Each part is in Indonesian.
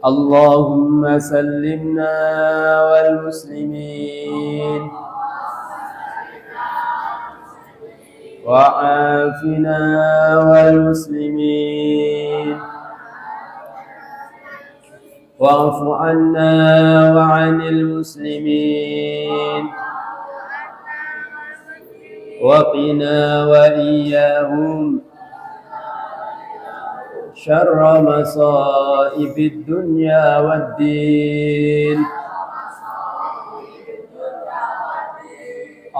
اللهم سلمنا والمسلمين وعافنا والمسلمين واعف عنا وعن المسلمين وقنا وإياهم شر مصائب الدنيا والدين.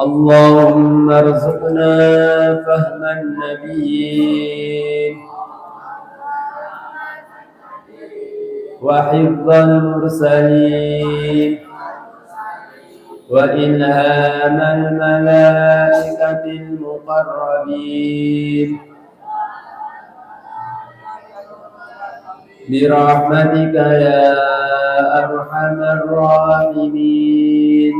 اللهم ارزقنا فهم النبيين وحفظ المرسلين وإلهام الملائكة المقربين برحمتك يا أرحم الراحمين.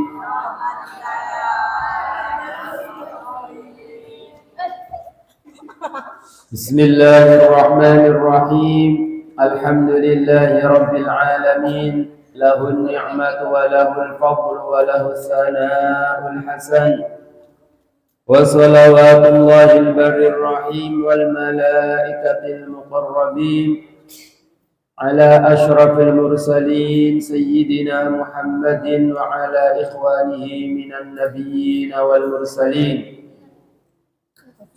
بسم الله الرحمن الرحيم. الحمد لله رب العالمين، له النعمة وله الفضل وله الثناء الحسن، وصلوات الله البر الرحيم والملائكة المقربين على أشرف المرسلين سيدنا محمد وعلى إخوانه من النبيين والمرسلين،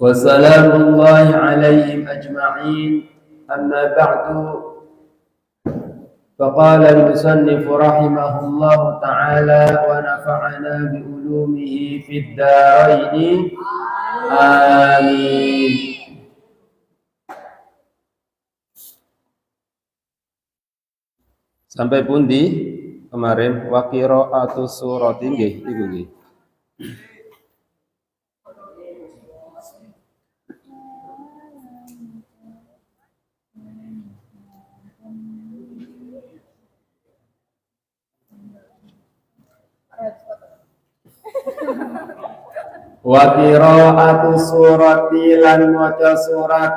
وسلام الله عليهم أجمعين. أما بعد، فقال المصنف رحمه الله تعالى ونفعنا بعلومه في الدارين آمين. Sampai pundi kemarin? Wa qira'atus suratin nggih iku nggih. Wa qira'atus surati lan maca surat.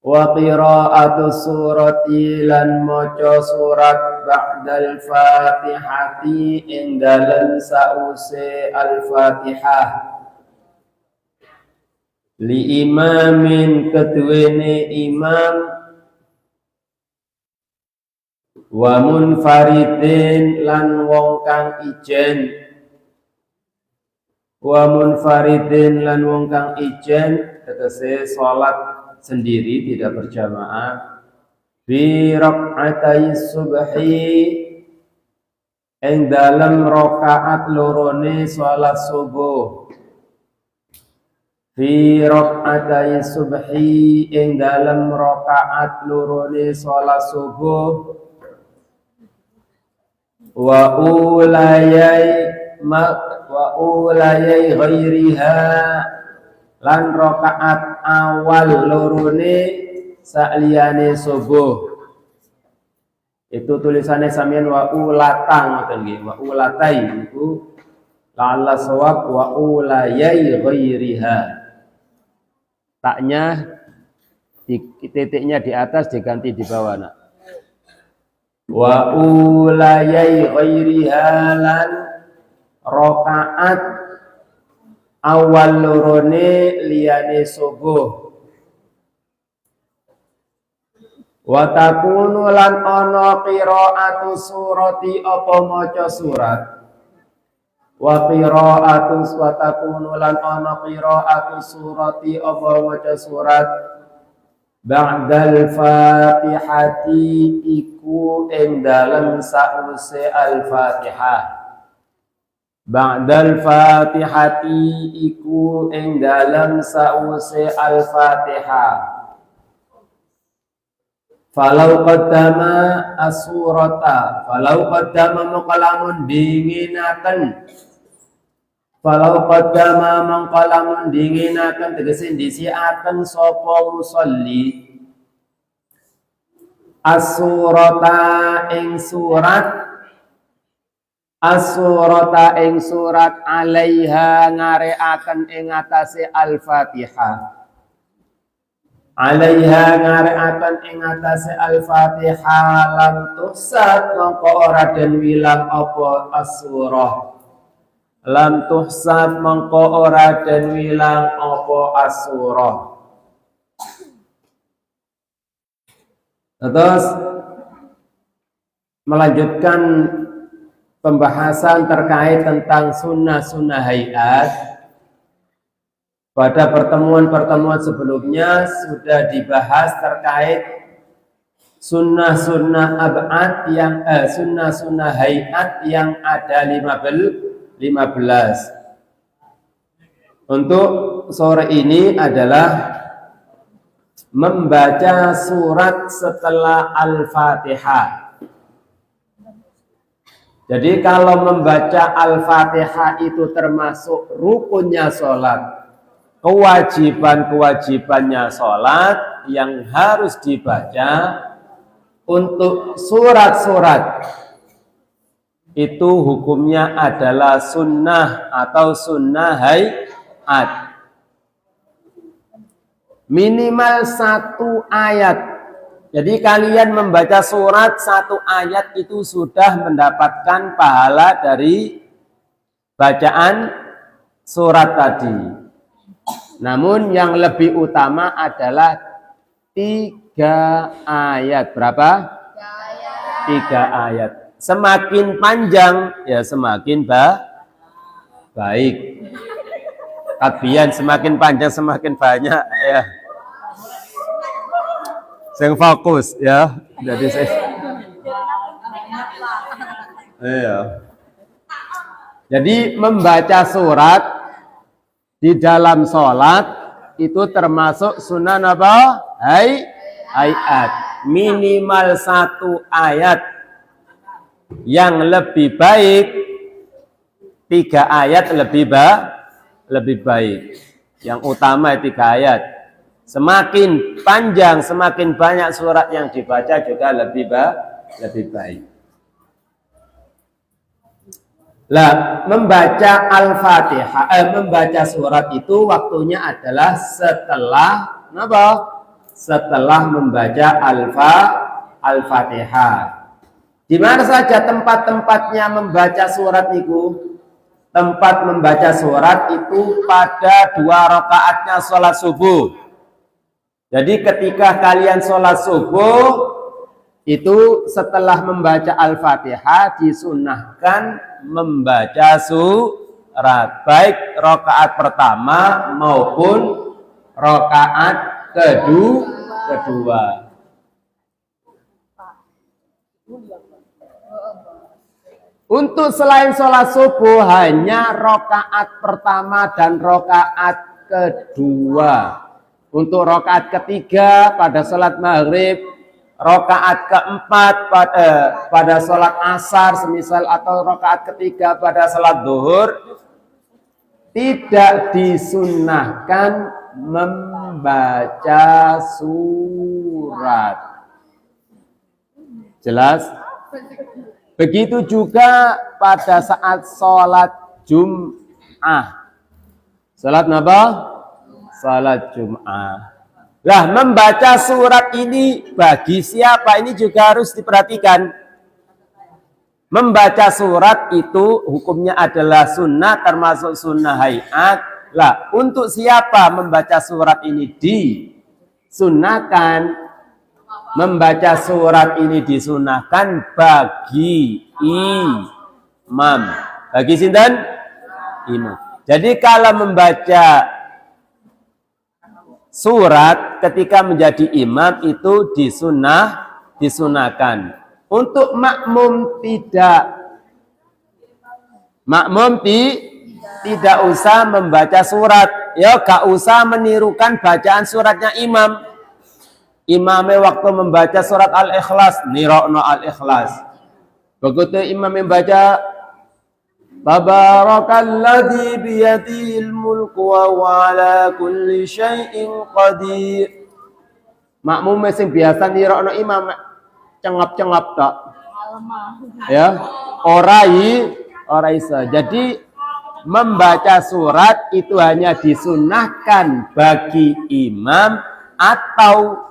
Wa qira'atus surati lan maca surat ba'dal fatihati ing dalem sause al-fatihah. Li imamin keduwene imam wa munfaridin lan wong kang ijen. Wa munfaridin lan wong kang ijen tegese salat sendiri tidak berjamaah. Bi rakaatay subhi ing dalam rakaat lorone salat subuh. Fi rakaatay subhi ing dalam rakaat lorone salat subuh. Wa ulayai ghairiha lan rakaat awal lorone sakliyane subuh. Itu tulisannya samian wa ulatang ngoten nggih, wa ulatai itu la'alla shawab wa ulayai ghairiha. Taknya titiknya di atas diganti di bawah nak. Wa ulayai ghairiha lan rakaat awal lorone liyane subuh. Wa takunu lan ana qiraatu surati apa maca surat. Wa takunu lan ana qiraatu surati apa maca surat ba'dal fatihati iku ing dalem sause al-fatihah. Ba'dal fatihati iku ing dalam sause al-fatihah. Falau qaddama as-surata, falau qaddama maqalamun dinginaken. Falau qaddama maqalamun dinginaken tegese disiaken sapa musolli as-surata ing surat. As-surata ing surat alaiha ngareaken ing atase al-Fatihah. alaiha ngareaken ing atase al-Fatihah lam tuhsat mongko ora den wilang apa as-surah lam tuhsat mongko ora den wilang apa as-surah. Terus melanjutkan pembahasan terkait tentang sunnah-sunnah hayat. Pada pertemuan-pertemuan sebelumnya sudah dibahas terkait sunnah-sunnah ab'ad yang sunnah-sunnah hayat yang ada 15. Untuk sore ini adalah membaca surat setelah Al-Fatihah. Jadi kalau membaca Al-Fatihah itu termasuk rukunnya sholat, kewajiban-kewajibannya sholat yang harus dibaca. Untuk surat-surat itu hukumnya adalah sunnah atau sunnah hayat. Minimal 1 ayat. Jadi kalian membaca surat 1 ayat itu sudah mendapatkan pahala dari bacaan surat tadi. Namun yang lebih utama adalah 3 ayat. Berapa? 3 ayat. Semakin panjang ya semakin baik. Tabian semakin panjang semakin banyak ya. Saya fokus ya. Jadi saya iya. Jadi membaca surat di dalam sholat itu termasuk sunnah apa? Hayat. Minimal 1 ayat. Yang lebih baik 3 ayat lebih baik. Yang utama 3 ayat. Semakin panjang, semakin banyak surat yang dibaca juga lebih baik. Lah, membaca Al-Fatihah, membaca surat itu waktunya adalah setelah apa? Setelah membaca Al-Fatihah. Di mana saja tempat-tempatnya membaca surat itu? Tempat membaca surat itu pada 2 rakaatnya sholat subuh. Jadi ketika kalian sholat subuh itu setelah membaca Al-Fatihah disunnahkan membaca surat baik rakaat pertama maupun rakaat kedua. Untuk selain sholat subuh hanya rakaat pertama dan rakaat kedua. Untuk rakaat ketiga pada sholat maghrib, rakaat keempat pada sholat asar semisal atau rakaat ketiga pada sholat zuhur tidak disunnahkan membaca surat. Jelas? Begitu juga pada saat sholat Jum'ah. Sholat apa? Salat Jum'ah. Lah membaca surat ini bagi siapa? Ini juga harus diperhatikan. Membaca surat itu hukumnya adalah sunnah termasuk sunnah hayat. Lah untuk siapa membaca surat ini disunnahkan? Membaca surat ini disunnahkan bagi imam. Bagi sinten? Imam. Jadi kalau membaca surat ketika menjadi imam itu disunahkan. Untuk makmum tidak usah membaca surat. Ya, gak usah menirukan bacaan suratnya imam. Imamnya waktu membaca surat Al-Ikhlas, nirokno Al-Ikhlas. Begitu imam membaca Tabarakalladzi biyadihil mulku wa huwa ala kulli syai'in qadir. Makmum sing biasa nirokno imam cengap-cengap tok. Ya, ora iso. Jadi membaca surat itu hanya disunahkan bagi imam atau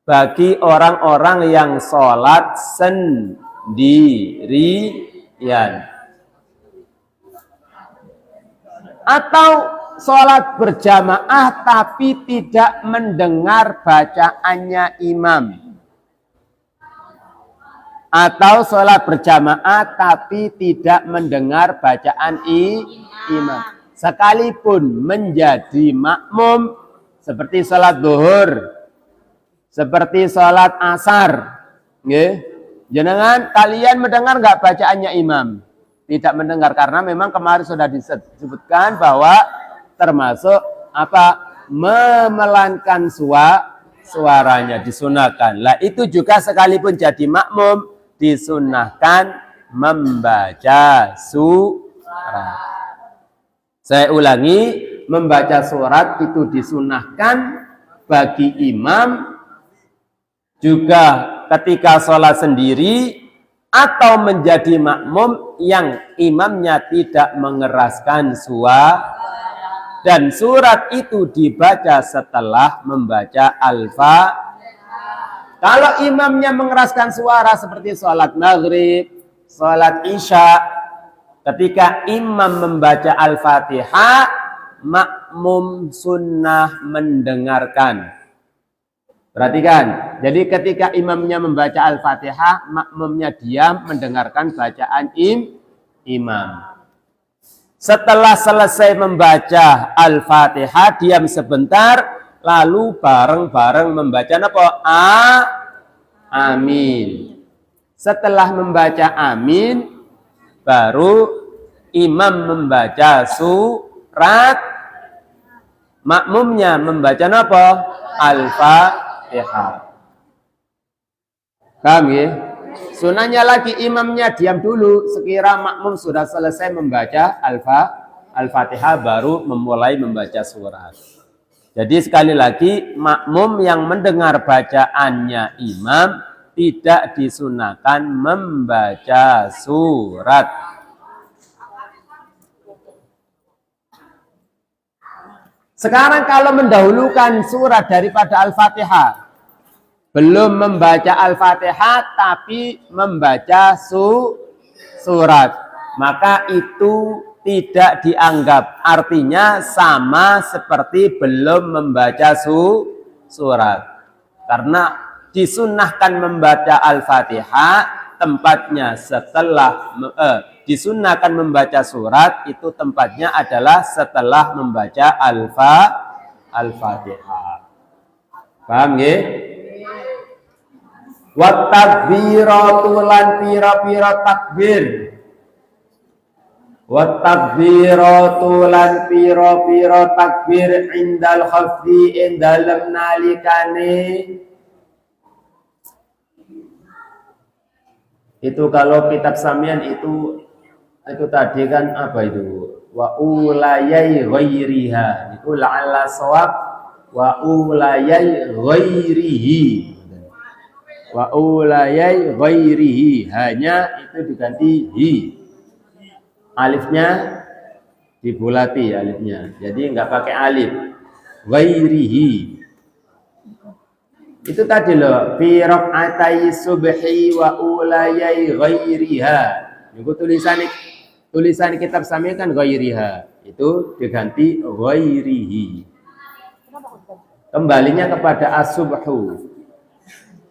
bagi orang-orang yang sholat sendirian, atau sholat berjamaah tapi tidak mendengar bacaannya imam, atau sholat berjamaah tapi tidak mendengar bacaan imam, sekalipun menjadi makmum seperti sholat zuhur, seperti sholat asar, jenengan kalian mendengar nggak bacaannya imam? Tidak mendengar, karena memang kemarin sudah disebutkan bahwa termasuk apa, memelankan suaranya disunahkan. Lah itu juga sekalipun jadi makmum disunahkan membaca surat. Saya ulangi, membaca surat itu disunahkan bagi imam, juga ketika sholat sendiri atau menjadi makmum yang imamnya tidak mengeraskan suara, dan surat itu dibaca setelah membaca Al-Fatihah. Kalau imamnya mengeraskan suara seperti sholat maghrib, sholat isya, ketika imam membaca Al-Fatihah, makmum sunnah mendengarkan. Perhatikan, jadi ketika imamnya membaca Al-Fatihah, makmumnya diam mendengarkan bacaan imam. Setelah selesai membaca Al-Fatihah, diam sebentar, lalu bareng-bareng membaca apa? Amin. Setelah membaca amin, baru imam membaca surat, makmumnya membaca apa? Al-Fatihah. Paham ya? Sunahnya lagi imamnya diam dulu sekira makmum sudah selesai membaca Al-Fatihah, baru memulai membaca surat. Jadi sekali lagi, makmum yang mendengar bacaannya imam tidak disunahkan membaca surat. Sekarang kalau mendahulukan surat daripada Al-Fatihah, belum membaca Al-Fatihah tapi membaca surat, maka itu tidak dianggap, artinya sama seperti belum membaca surat. Karena disunahkan membaca Al-Fatihah, tempatnya setelah disunahkan membaca surat, itu tempatnya adalah setelah membaca Al-Fatihah. Paham ya? Wa takbiratu lan pira-pira takbir. Wa takbiratu lan pira-pira takbir indal khafdi ing dalem nalikane. Itu kalau kitab Samian itu tadi kan apa itu? Wa ulayai ghairiha. Itu la'alla shawab wa ulayai ghairihi. Wa ulayai ghairihi, hanya itu diganti hi, alifnya dibulati alifnya, jadi enggak pakai alif. Ghairihi itu tadi loh, fi raq'atai subhi wa ulayai ghairiha. Itu tulisan kitab Sami kan ghairiha, itu diganti ghairihi, kembalinya kepada as-subhu,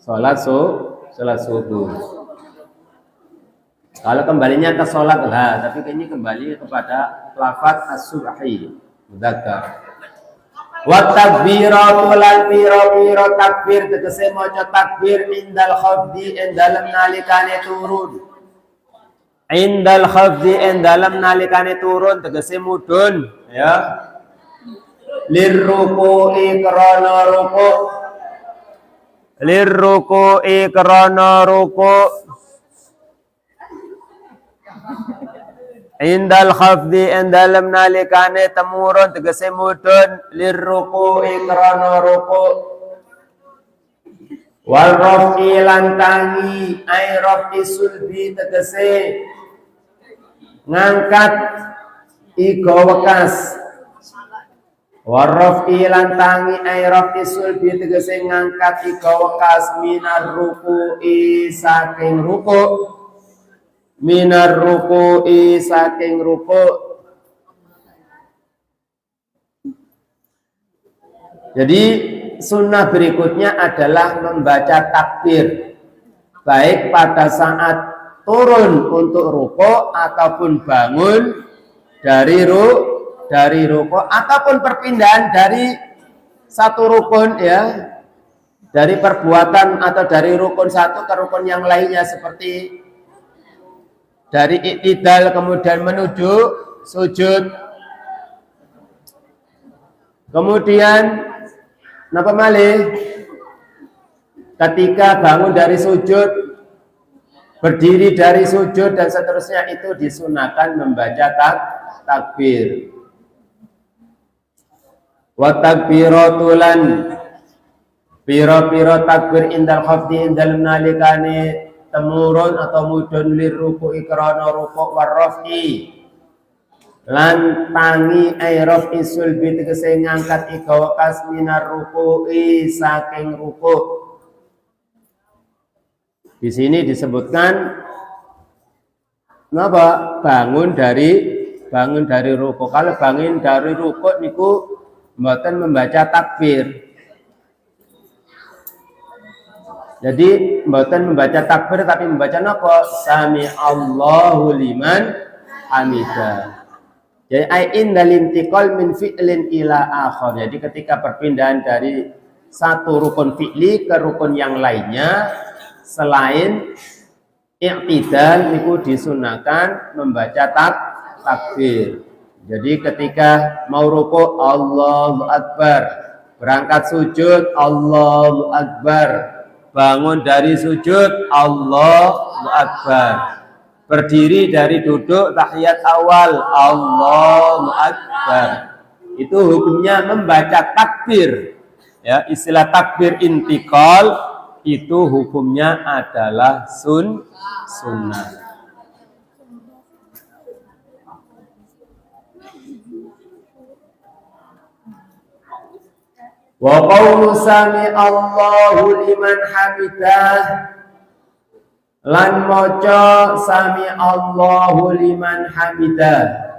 sholat subuh. Kalau kembalinya ke sholat lah, tapi ini kembali kepada lafaz as-subhi mudzakkar. Wa takbiratu lan pira-pira takbir, tegese maca takbir indal khafdi ing dalem nalikane turun. Indal khafdi ing dalem nalikane turun, tegese mudhun ya. Lirruku'i krana ruku', lirruku'i krana ruku', indal khafdi endalem nalikane temurun tegese mudun, lirruku'i krana ruku', wal rafi lan tangi ay rafi sulbi tegese ngangkat iga wekas, Warrafi lan tangi ay rafi sulbi tegese ngangkat ika wekas minar ruku'i saking ruku, minar ruku'i saking ruku. Jadi sunnah berikutnya adalah membaca takbir baik pada saat turun untuk ruku ataupun bangun dari ruku ataupun perpindahan dari satu rukun, ya, dari perbuatan atau dari rukun satu ke rukun yang lainnya, seperti dari i'tidal kemudian menuju sujud, kemudian napa malih ketika bangun dari sujud, berdiri dari sujud dan seterusnya, itu disunahkan membaca takbir. Wa takbiratulan piro-piro takbir indal khafdi indal nalikane temurun atau mudun lir ruku'i krana ruku' warrafi lan tangi ay rafi sulbi tegese ngangkat ika wakas minar ruku'i saking ruku'. Di sini disebutkan napa? Bangun dari ruku'. Kalau bangun dari ruku' niku mboten membaca takbir. Jadi mboten membaca takbir tapi membaca napa? Sami Allahu liman hamidah. Jadi indal intiqal min fi'lin ila akhar. Jadi ketika perpindahan dari satu rukun fi'li ke rukun yang lainnya selain i'tidal niku disunahkan membaca takbir. Jadi ketika mau ruku Allahu Akbar, berangkat sujud Allahu Akbar, bangun dari sujud Allahu Akbar, berdiri dari duduk tahiyat awal Allahu Akbar. Itu hukumnya membaca takbir. Ya, istilah takbir intikal itu hukumnya adalah sunnah. Wa qawlu sami Allahu liman hamidah lan maca sami Allahu liman hamidah.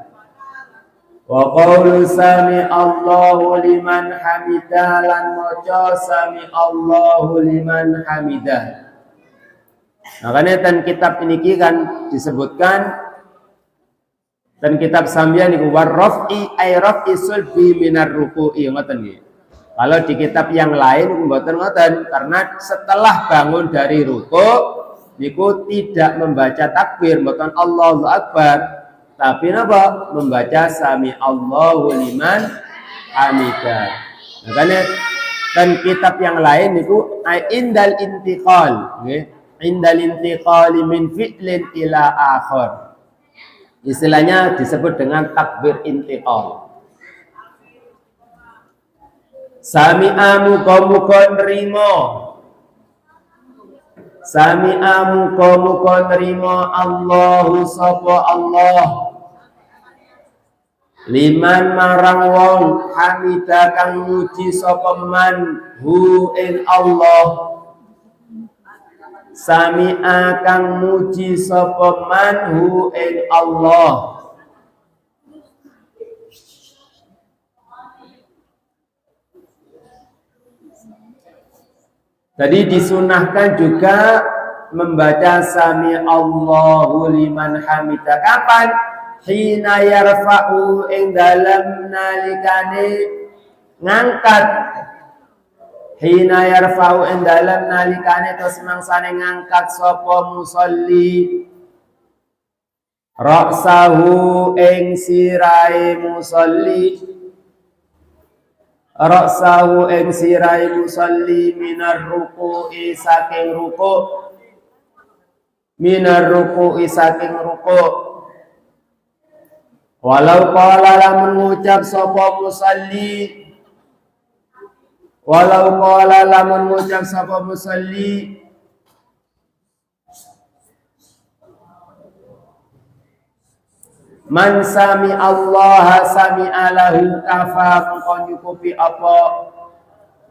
Wa qawlu sami Allahu liman hamidah lan maca sami Allahu liman hamidah. Makanya dan kitab ini kan disebutkan dan kitab sambian niku warrafi ay rafi sulbi minar ruku'i ngoten nggih. Kalau di kitab yang lain mboten ngoten, karena setelah bangun dari ruku niku tidak membaca takbir, mboten Allahu Akbar, tapi napa? Membaca sami Allahu liman hamidah. Makanya dan kitab yang lain niku indal intiqal, nggih. Indal intiqali min fi'lin ila akhar. Istilahnya disebut dengan takbir intiqal. Sami'a muka-muka nerima, sami'a muka-muka nerima Allahu sapa Allah liman marang wong hamida kang muji sapa man hu ing Allah, sami'a kang muji sapa man hu ing Allah. Jadi disunahkan juga membaca sami Allahu liman hamidah. Kapan? Hina yarfa'u ing dalam nalikane ngangkat. Hina yarfa'u ing dalam nalikane terus mangsane ngangkat sapa musolli ra'sahu ing sirai musolli, ra'sahu ing sirai musalli minar ruku'i saking ruku', minar ruku'i saking ruku'. Walau qala lamun ngucap sapa musalli, walau qala lamun ngucap sapa musalli Man sami Allah sami alahu kafa mongko nyukupi apa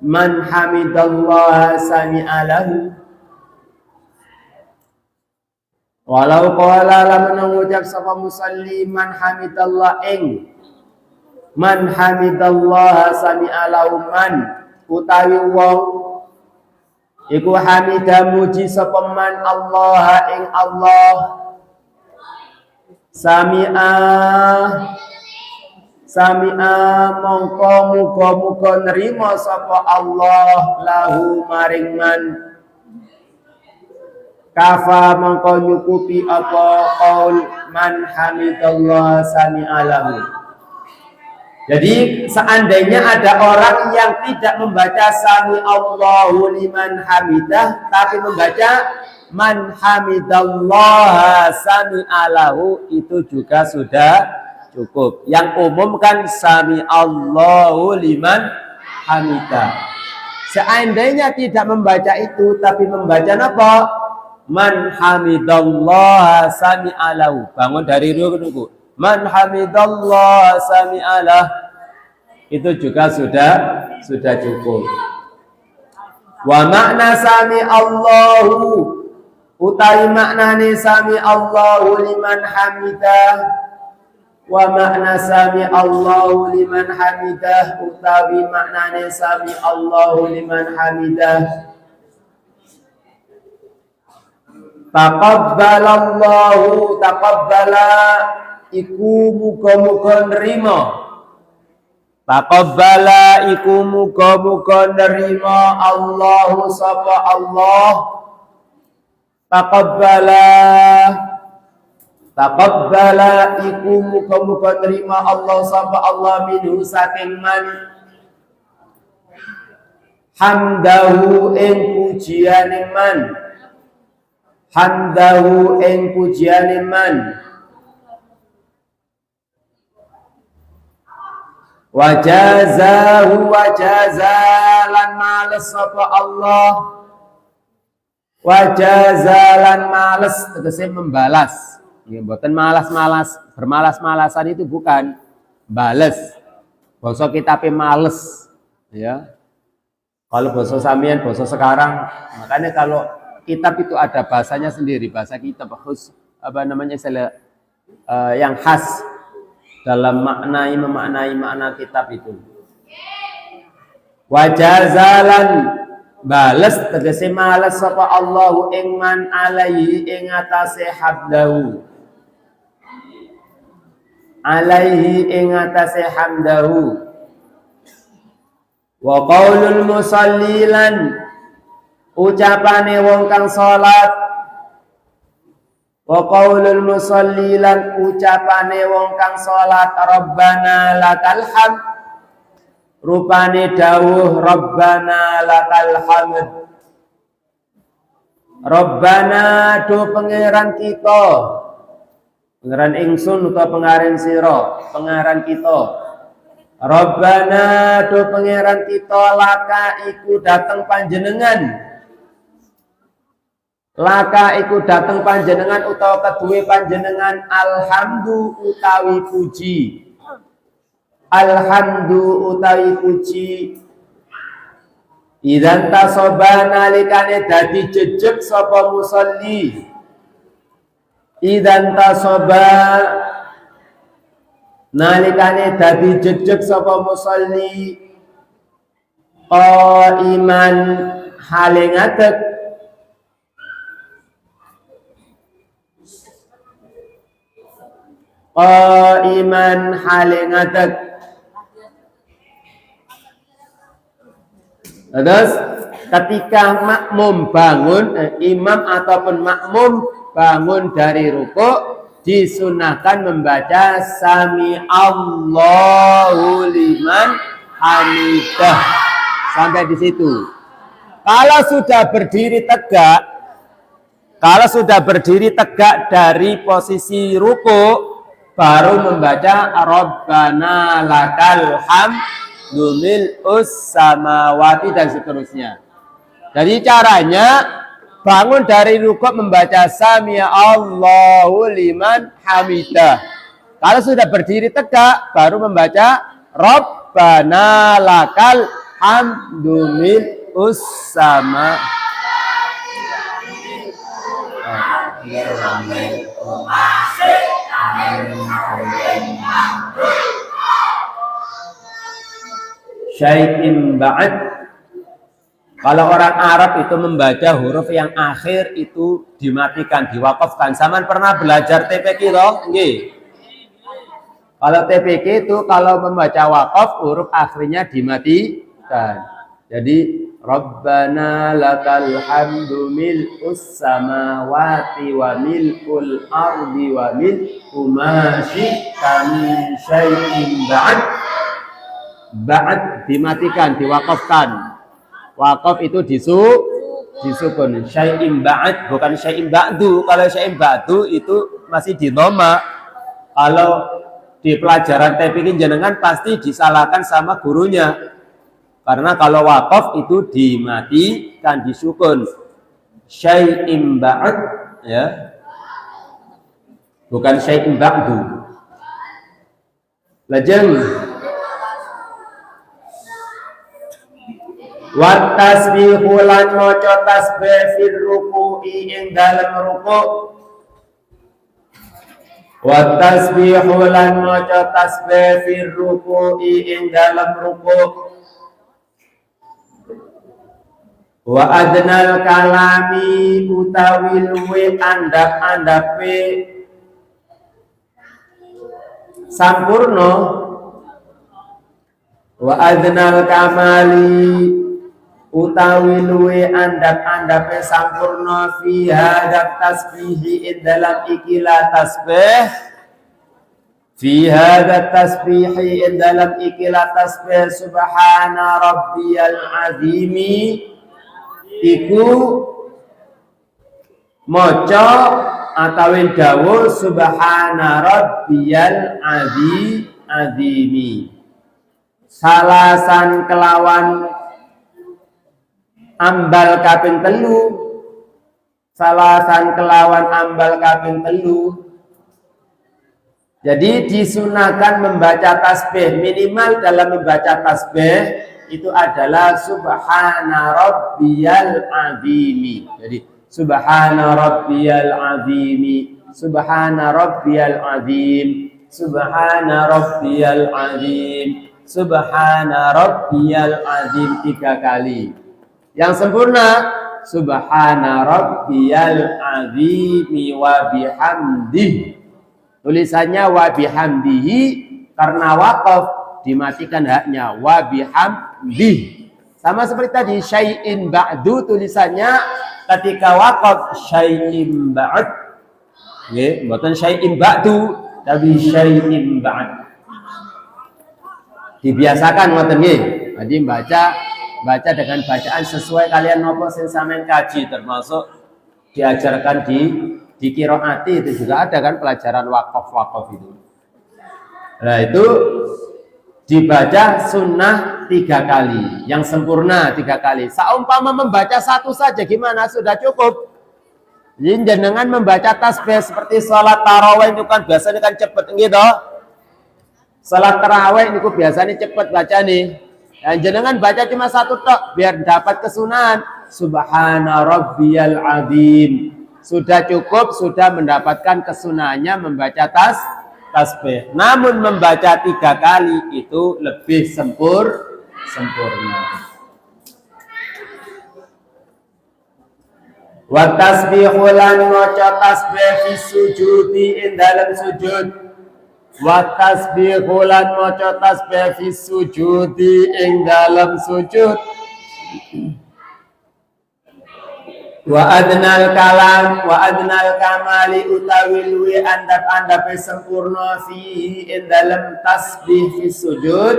man hamidallah sami alahu. Walau qala lamun ngucap sapa musalli man hamidallah ing man hamidallah sami alahu man utawi wong iku hamidah muji sapa man Allah ing Allah Sami'a mongko muga-muga nerima sapa Allah lahu maring man kafa mongko nyukupi apa qaul man hamidallah sami'a lahu. Jadi seandainya ada orang yang tidak membaca sami Allahu liman hamidah tapi membaca man hamidallah sami'a lahu, itu juga sudah cukup. Yang umum kan sami Allahu liman hamidah. Seandainya tidak membaca itu tapi membaca apa? Man hamidallah sami'a lahu. Bangun dari ruku. Man hamidallah sami'a lahu. Itu juga sudah cukup. Wa makna sami Allahu utawi maknane sami Allahu liman hamidah. Wa makna sami Allahu liman hamidah utawi maknane sami Allahu liman hamidah. Taqabbalallahu taqabbala iku muga-muga nerima. Taqabbala iku muga-muga nerima Allahu sapa Allah. Taqabbala iku muga-muga nerima Allah sapa Allah minhu saking man hamdahu ing pujiane man. Hamdahu ing pujiane man. Wajazahu wajazalan males sapa Allah. Wajazalan males tegese membalas. Ya, mboten malas-malas, bermalas-malasan itu bukan bales. Basa kita males, ya. Kalau basa samian, basa sekarang, makanya kalau kitab itu ada bahasanya sendiri, bahasa kitab khusus yang khas dalam memaknai makna kitab itu. Wajazalan bales tegese males sapa Allahu ing man alaihi ing atase habdahu. Alaihi ing atase hamdahu. Wa qaulul musallilan ucapane wong kang salat. Wa qaulul musallilan ucapane wong kang salat Rabbana lakal hamd. Rupane dawuh Rabbana lakal hamd. Rabbana do pangeran kita. Pengaran ingsun utawa pengaran sira, pengaran kita. Rabbana do pengaran kita laka iku dateng panjenengan. Laka iku dateng panjenengan utawa keduwe panjenengan alhamdu utawi puji. Alhamdu utawi puji. Idzan tasobana likane dadi jejeg sapa musolli. Idzan tasoba nalikane dadi jejeg sapa musolli qaiman hale ngadeg qaiman hale ngadeg. Terus ketika makmum bangun, imam ataupun makmum bangun dari rukuk, disunahkan membaca Sami Allahu liman hamidah. Sampai di situ. Kalau sudah berdiri tegak dari posisi rukuk, baru membaca Rabbana lakal hamdu mil'us samawati dan seterusnya. Jadi caranya bangun dari rukuk membaca Sami Allahu liman hamidah. Kalau sudah berdiri tegak, baru membaca Rabbana lakal hamdu mil'us sama. Syai'in ba'd. Kalau orang Arab itu membaca huruf yang akhir itu dimatikan, diwakafkan. Saman pernah belajar TPQ toh? Nggih. Kalau TPQ itu kalau membaca wakaf huruf akhirnya dimatikan. Jadi Rabbana lakal hamdu mil'us samawati wa mil'ul ardi wa mil'u ma syi'ta min syai'in ba'd. Ba'd dimatikan, diwakafkan. Wakaf itu disukun. Syai'in ba'd bukan syai'in ba'du. Kalau syai'in ba'du itu masih di dhamma. Kalau di pelajaran TPQ jenengan pasti disalahkan sama gurunya. Karena kalau wakaf itu dimatikan, disukun. Syai'in ba'd ya. Bukan syai'in ba'du. Lajeng wa tasbihu lan maca tasbih fil ruku'i ing dalem ruku'. Wa tasbihu lan maca tasbih fil ruku'i ing dalem ruku'. Wa adnal kalami utawi luwe andap-andape sampurna. Wa adnal kamali utawi luwe andap-andape sampurna fi hadap tasbihi ing dalam ikilah tasbih. Fi hadap tasbihi ing dalam ikilah tasbih subhana rabbiyal azimi iku maca atawi dawuh subhana rabbiyal azimi salasan kelawan ambal kaping telu, salasan kelawan ambal kaping telu. Jadi disunahkan membaca tasbih, minimal dalam membaca tasbih itu adalah subhana rabbiyal azimi. Jadi subhana rabbiyal azimi, subhana rabbiyal azim, subhana rabbiyal azim, subhana rabbiyal azim 3 kali. Yang sempurna subhana rabbiyal azimi wa bihamdihi. Tulisannya wa bihamdihi karena wakaf dimatikan haknya wa bihamdihi. Sama seperti tadi syai'in ba'du tulisannya ketika wakaf syai'in ba'd. Nggih, mboten syai'in ba'du tapi syai'in ba'd. Dibiasakan ngoten nggih. Jadi baca dengan bacaan sesuai kalian nopo sing sampean kaji, termasuk diajarkan di qiraati itu juga ada kan pelajaran wakaf itu. Nah itu dibaca sunnah 3 kali, yang sempurna 3 kali. Saumpama membaca satu saja gimana, sudah cukup. Jadi jenengan membaca tasbih seperti sholat tarawih itu kan biasanya kan cepet gitu. Sholat tarawih itu biasanya cepet baca nih. Dan jenengan baca cuma satu tok biar dapat kesunahan subhana rabbiyal azim. Sudah cukup, sudah mendapatkan kesunahannya membaca tasbih. Namun membaca 3 kali itu lebih sempurna. Wa tasbihu lan maca tasbih fi sujudi ing dalam sujud. Wa tasbihu lan maca tasbih fi sujudi ing dalam sujud. Wa adnal kalam wa adnal kamali utawi luwi andap-andape sempurna fi ing dalam tasbih fi sujud.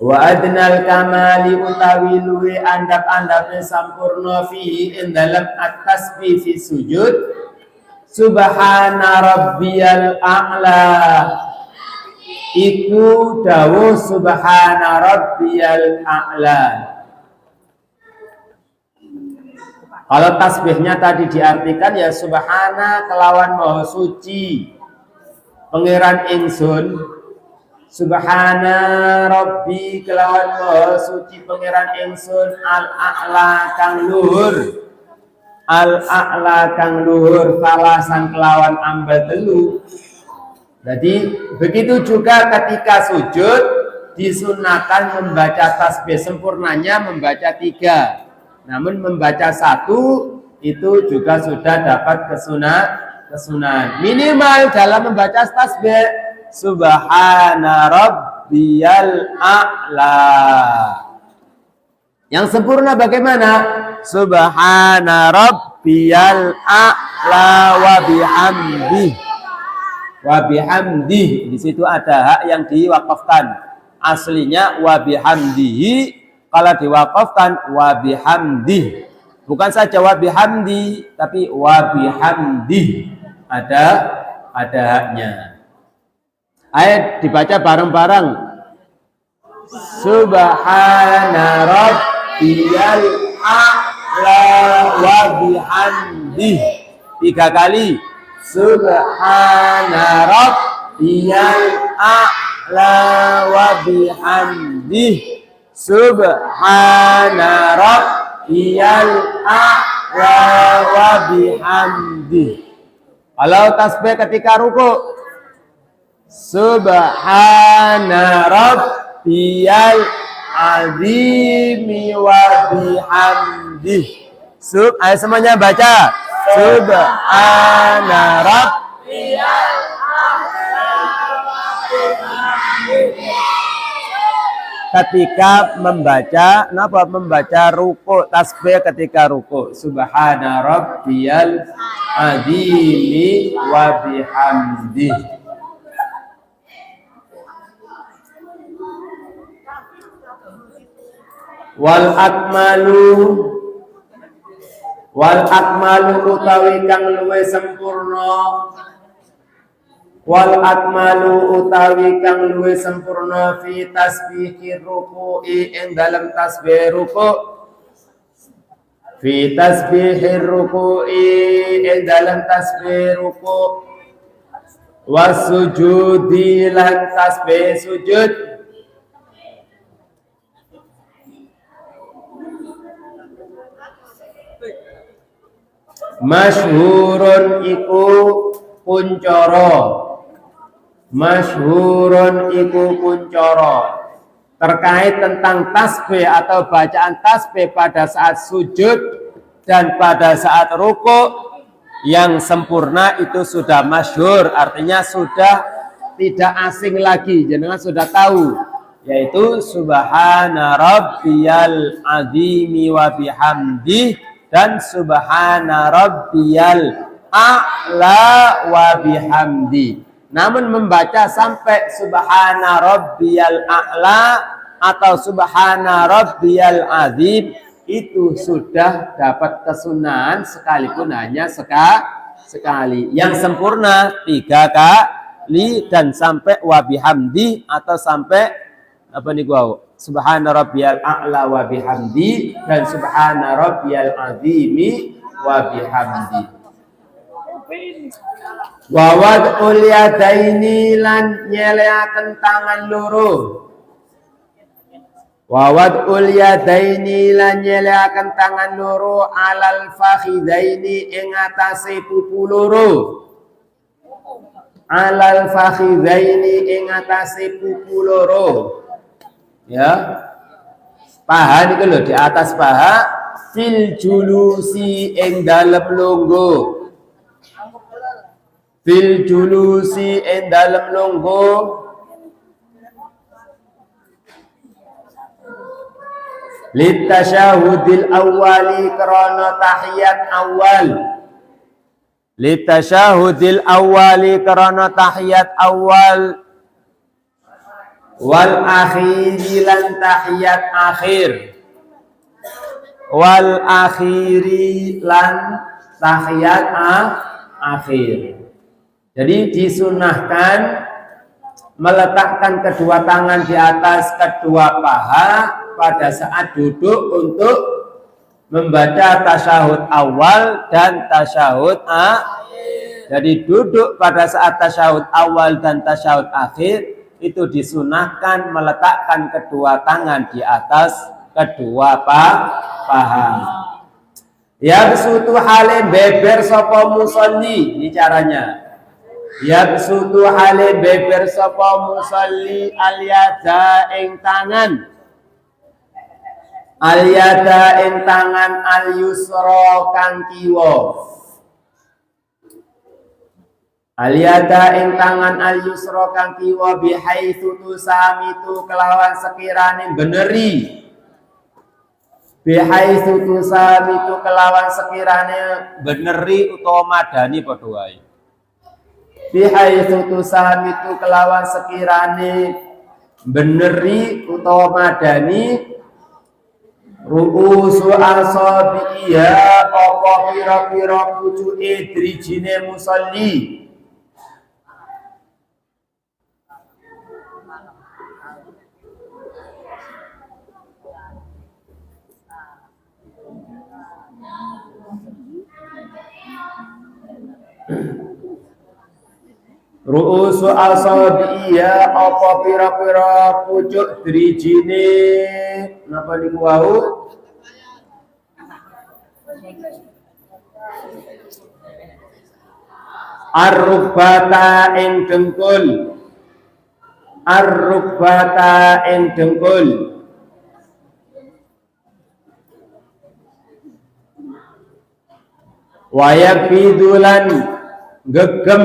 Wa adnal kamali utawi luwi andap-andape sampurna fi ing dalam at-tasbih fi sujud. Subhana rabbiyal a'la iku dawuh subhana rabbiyal a'la. Kalau tasbihnya tadi diartikan ya subhana kelawan maha suci, pangeran ingsun, subhana rabbi kelawan maha suci pangeran ingsun, al-a'la kang luhur, al-a'la kang luhur, falasan kelawan ambal telu. Jadi begitu juga ketika sujud disunahkan membaca tasbih, sempurnanya membaca 3. Namun membaca 1 itu juga sudah dapat kesunahan. Minimal dalam membaca tasbih subhana rabbiyal a'la. Yang sempurna bagaimana? Subhana rabbiyal a'la wa bihamdihi. Wa bihamdihi, di situ ada hak yang diwakafkan. Aslinya wa bihamdihi, kalau diwakafkan wa bihamdihi. Bukan saja wa bihamdi, tapi wa bihamdihi. Ada haknya. Ayat dibaca bareng-bareng. Subhana rabbiyal a'la wa bihamdihi. 3 kali. Subhana rabbiyal a'la wa bihamdihi. Subhana rabbiyal a'la wa bihamdihi. Kalau tasbih ketika ruku, subhana rabbiyal azimi wa bihamdihi. Ayo semuanya baca. Subhana rabbiyal a'la wa bihamdihi. Ketika membaca ruku, tasbih ketika ruku, subhana rabbiyal azimi wa bihamdihi. Wal akmalu utawi kang luwih sempurna, wal akmalu utawi kang luwih sempurna fi tasbihir ruku'i ing dalam tasbih ruku, fi tasbihir ruku'i ing dalam tasbih ruku, wasujudi lan tasbih sujud, masyhurun iku kuncara, masyhurun iku kuncara terkait tentang tasbih atau bacaan tasbih pada saat sujud dan pada saat ruku. Yang sempurna itu sudah masyhur, artinya sudah tidak asing lagi, jenengan sudah tahu, yaitu subhana rabbiyal azimi wa bihamdihi dan subhana rabbiyal a'la wa bihamdi. Namun membaca sampai subhana rabbiyal a'la atau subhana rabbiyal azim itu sudah dapat kesunahan sekalipun hanya sekali. Yang sempurna 3 kali dan sampai wa bihamdi atau sampai apa nih gua? Subhana rabbiyal a'la wa bihamdi dan subhana rabbiyal azimi wa bihamdi. Wa wad'ul yadaini lan nyeleaken tangan loro. Wa wad'ul yadaini lan nyeleaken tangan loro alal fakhidaini ing atase pupu loro. Alal fakhidaini ing atase pupu loro. Ya, paha niku lho, di atas paha, fil julusi ing dalem lungguh, fil julusi ing dalem lungguh, litasyahudil awali krana tahiyat awal, litasyahudil awali krana tahiyat awal, wal akhiri lan tahiyat akhir, wal akhiri lan tahiyat akhir. Jadi disunahkan meletakkan kedua tangan di atas kedua paha pada saat duduk untuk membaca tasyahud awal dan tasyahud Jadi duduk pada saat tasyahud awal dan tasyahud akhir itu disunahkan meletakkan kedua tangan di atas kedua paha. Yabsutu hale beber sapa musolli, ini caranya. Yabsutu hale beber sapa musolli al-yada ing tangan. Al-yada ing tangan al-yusra kang kiwa. Al-yada ing tangan al-yusra kang kiwa bihaitsu tusamitu kelawan sekirane beneri. Bihaitsu tusamitu kelawan sekirane beneri utawa madani padha wae. Bihaitsu tusamitu kelawan sekirane beneri utawa madani ru'usu asabiha apa pira-pira pucuke drijine musolli. Ru'usu asabiha apa pira-pira pucuk drijine napa niku wau ar-rukbata ing dengkul ar-rukbata ing dengkul wayak bidulan gegem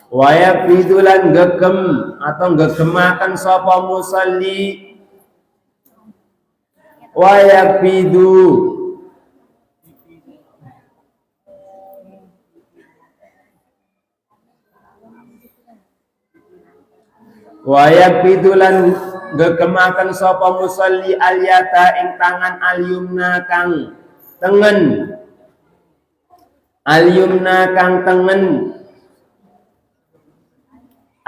wayak bidulan gegem atau gegemaken sapa musolli wayak bidu wayak bidulan gegemaken sapa musolli al-yata ing tangan al-yumna kang tengen al-yumna kang tengen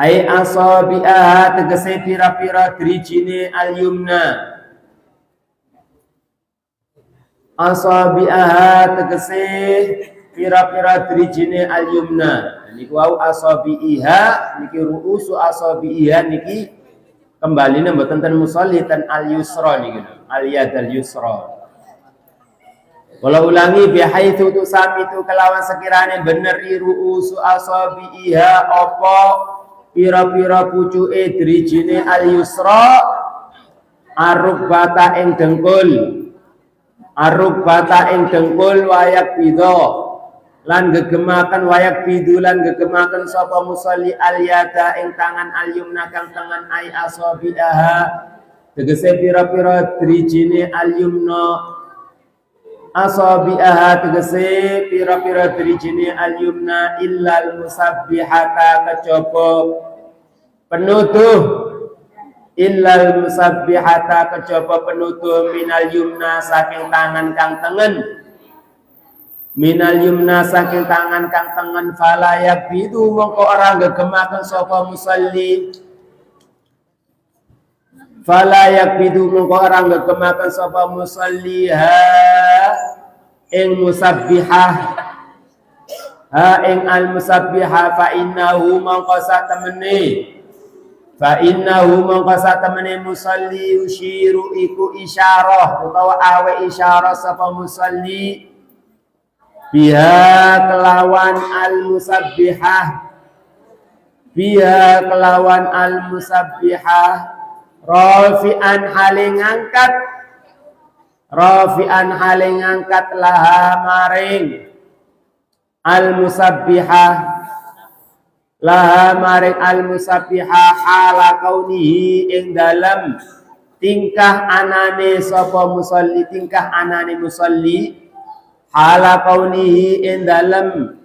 ai asabiha tegese pira-pira drijine al-yumna asabiha tegese pira-pira drijine al-yumna niku wau asabiha niki ru'usu asabiha niki kembaline mboten ten musolli ten al-yusra niki al-yad al-yusra. Kalau ulangi bihaitsu tusamitu kelawan sekirane beneri ru'usu asabiha apa pira-pira pucuke drijine al-yusra ar-rukbata ing dengkul ar-rukbata ing dengkul wayak bidho lan gegemaken wayak bidu lan gegemaken sapa musolli al-yada ing tangan al-yumna kang tangan ai asabiha tegese pira-pira drijine al-yumna asabiha tegese pira-pira drijine al-yumna illal musabbihata kejaba penutuh illal musabbihata kejaba penutuh minal yumna saking tangan kang tengen minal yumna saking tangan kang tengen fala yabidu mongko ora gegemaken sapa musolli fala yabidu mongko ora gegemaken sapa musolli ing musabbihah ha ing al musabbihah fa innahu mongko satemene musolli yushiru iku isyarah utawa awe isyarah sapa musolli biha kelawan al musabbihah biha kelawan al musabbihah rafi'an hale ngangkat laha maring al-musabbihah laha maring al-musabbihah hala kaunihi ing dalam tingkah anane sapa musolli tingkah anane musolli hala kaunihi ing dalam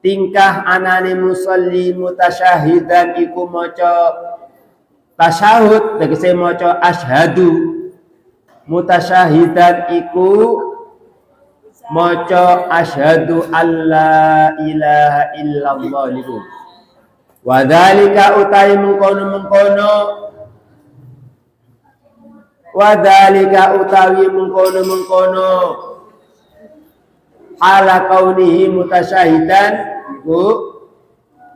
tingkah anane musolli mutasyahidan iku maca tasyahud tegese maca asyhadu mutasyahidan iku maca asyhadu alla ilaha illallah niku wadzalika utawi mengkono wadzalika utawi mengkono ala kaunihi mutasyahidan iku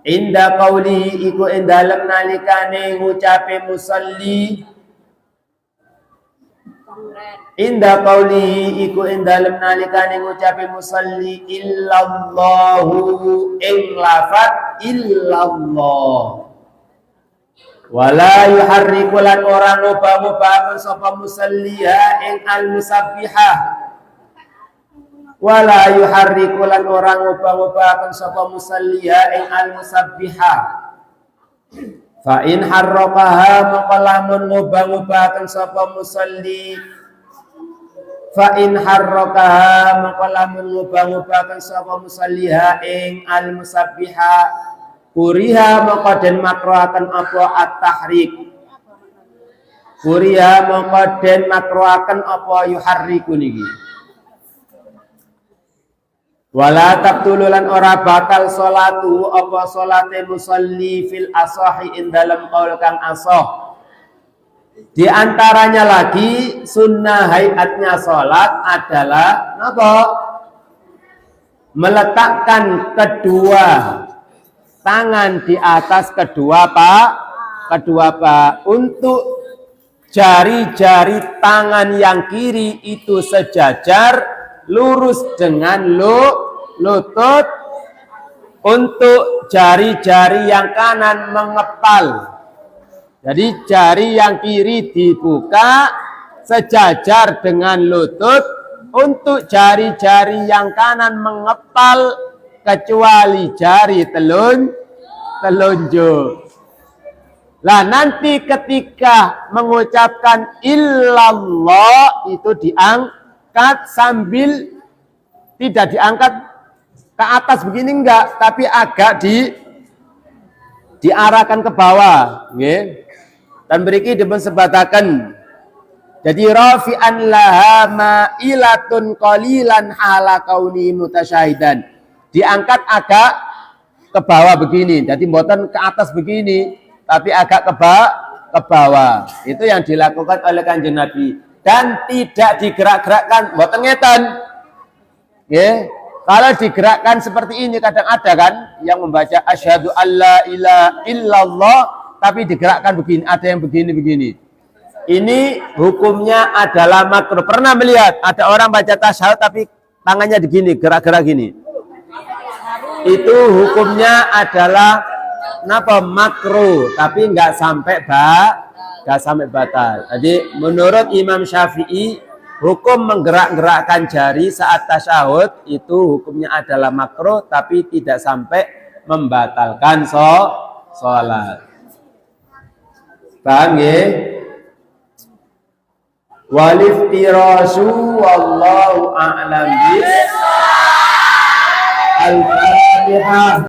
inda qaulihi iku ing dalem nalikane ngucape musalli inda qaulihi iku ing dalem nalikane ngucape musalli illallahu ing lafat illallah wala yuharriku lan ora ngubah-ngubah sapa musalliha ing al-musabbihah wala yuharriku lan ora ngubah-ngubah sapa musalliha ing al-musabbihah fa in harraqaha maka lamun ngubah-ngubah sapa musalli fa in harraqaha maka lamun ngubah-ngubah sapa musalliha ing al-musabbihah kuriha maka den makruhaken apa at-tahrik kuriha maka den makruhaken apa yuharriku niki wala taqtululan ora bakal salatu apa salate musalli fil asahi ing dalam qaul kang asah di antaranya lagi sunnah hayatnya salat adalah apa meletakkan kedua tangan di atas kedua pak untuk jari-jari tangan yang kiri itu sejajar lurus dengan lutut untuk jari-jari yang kanan mengepal. Jadi jari yang kiri dibuka sejajar dengan lutut untuk jari-jari yang kanan mengepal kecuali jari telunjuk. Lah nanti ketika mengucapkan illallah itu diangkat sambil tidak diangkat ke atas begini enggak, tapi agak diarahkan ke bawah, nggih. Dan beriki dipun sebataken. Jadi rafi'an laha ma'ilatun qalilan hala kauni mutasyahidan. Diangkat agak ke bawah begini, jadi mboten ke atas begini, tapi agak ke bawah. Itu yang dilakukan oleh Kanjeng Nabi dan tidak digerak-gerakkan, mboten ngeten. Nggih. Kalau digerakkan seperti ini kadang ada kan yang membaca asyhadu alla ilaha illallah tapi digerakkan begini, ada yang begini-begini. Ini hukumnya adalah makruh. Pernah melihat ada orang baca tasyahud tapi tangannya begini, gerak-gerak gini. Itu hukumnya adalah napa makruh, tapi nggak sampai batal. Jadi menurut Imam Syafi'i hukum menggerak-gerakkan jari saat tasyahud itu hukumnya adalah makruh, tapi tidak sampai membatalkan sholat. Paham ya? Waliftirashu wallahu a'lam bis. Al-Fatihah.